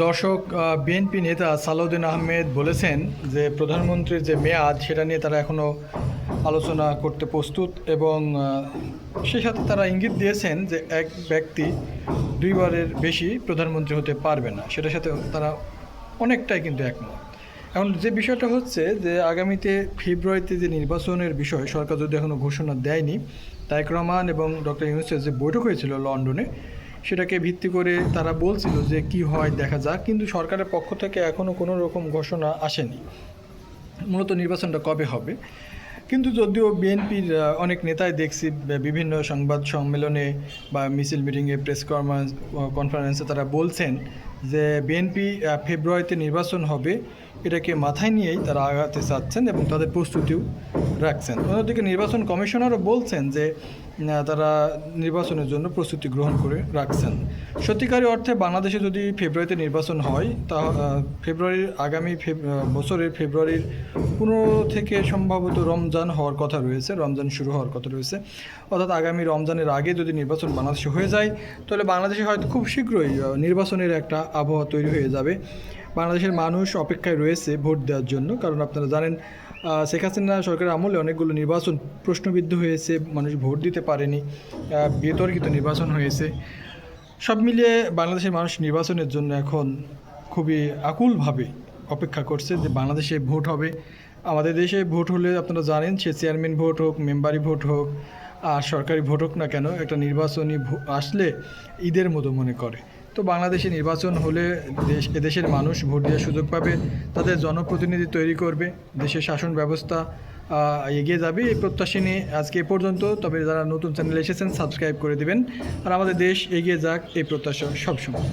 দর্শক, বিএনপি নেতা সালাউদ্দিন আহমেদ বলেছেন যে প্রধানমন্ত্রীর যে মেয়াদ সেটা নিয়ে তারা এখনও আলোচনা করতে প্রস্তুত এবং সেই সাথে তারা ইঙ্গিত দিয়েছেন যে এক ব্যক্তি দুইবারের বেশি প্রধানমন্ত্রী হতে পারবে না, সেটার সাথে তারা অনেকটাই কিন্তু একমত। এখন যে বিষয়টা হচ্ছে যে আগামীতে ফেব্রুয়ারিতে যে নির্বাচনের বিষয় সরকার যদি এখনও ঘোষণা দেয়নি, তারেক রহমান এবং ডক্টর ইউনূসের যে বৈঠক হয়েছিল লন্ডনে সেটাকে ভিত্তি করে তারা বলছিল যে কি হয় দেখা যাক, কিন্তু সরকারের পক্ষ থেকে এখনও কোনো রকম ঘোষণা আসেনি মূলত নির্বাচনটা কবে হবে। কিন্তু যদিও বিএনপির অনেক নেতাই দেখছি বিভিন্ন সংবাদ সম্মেলনে বা মিছিল মিটিংয়ে প্রেস কনফারেন্সে তারা বলছেন যে বিএনপি ফেব্রুয়ারিতে নির্বাচন হবে, এটাকে মাথায় নিয়েই তারা আগাতে চাচ্ছেন এবং তাদের প্রস্তুতিও রাখছেন। অন্যদিকে নির্বাচন কমিশনারও বলছেন যে তারা নির্বাচনের জন্য প্রস্তুতি গ্রহণ করে রাখছেন। সত্যিকারী অর্থে বাংলাদেশে যদি ফেব্রুয়ারিতে নির্বাচন হয় তা ফেব্রুয়ারির আগামী বছরের ফেব্রুয়ারির 15 থেকে সম্ভবত রমজান হওয়ার কথা রয়েছে, রমজান শুরু হওয়ার কথা রয়েছে। অর্থাৎ আগামী রমজানের আগে যদি নির্বাচন বাংলাদেশে হয়ে যায় তাহলে বাংলাদেশে হয়তো খুব শীঘ্রই নির্বাচনের একটা আবহাওয়া তৈরি হয়ে যাবে। বাংলাদেশের মানুষ অপেক্ষায় রয়েছে ভোট দেওয়ার জন্য, কারণ আপনারা জানেন শেখ হাসিনা সরকারের আমলে অনেকগুলো নির্বাচন প্রশ্নবিদ্ধ হয়েছে, মানুষ ভোট দিতে পারেনি, বিতর্কিত নির্বাচন হয়েছে। সব মিলিয়ে বাংলাদেশের মানুষ নির্বাচনের জন্য এখন খুবই আকুলভাবে অপেক্ষা করছে যে বাংলাদেশে ভোট হবে। আমাদের দেশে ভোট হলে আপনারা জানেন সে চেয়ারম্যান ভোট হোক, মেম্বারি ভোট হোক আর সরকারি ভোট হোক না কেন, একটা নির্বাচনী আসলে ঈদের মতো মনে করে। তো বাংলাদেশে নির্বাচন হলে এদেশের মানুষ ভোট দেওয়ার সুযোগ পাবে, তাদের জনপ্রতিনিধি তৈরি করবে, দেশের শাসন ব্যবস্থা এগিয়ে যাবে, এই প্রত্যাশা নিয়ে আজকে এ পর্যন্ত। তবে যারা নতুন চ্যানেলে এসেছেন সাবস্ক্রাইব করে দিবেন, আর আমাদের দেশ এগিয়ে যাক এই প্রত্যাশা সবসময়।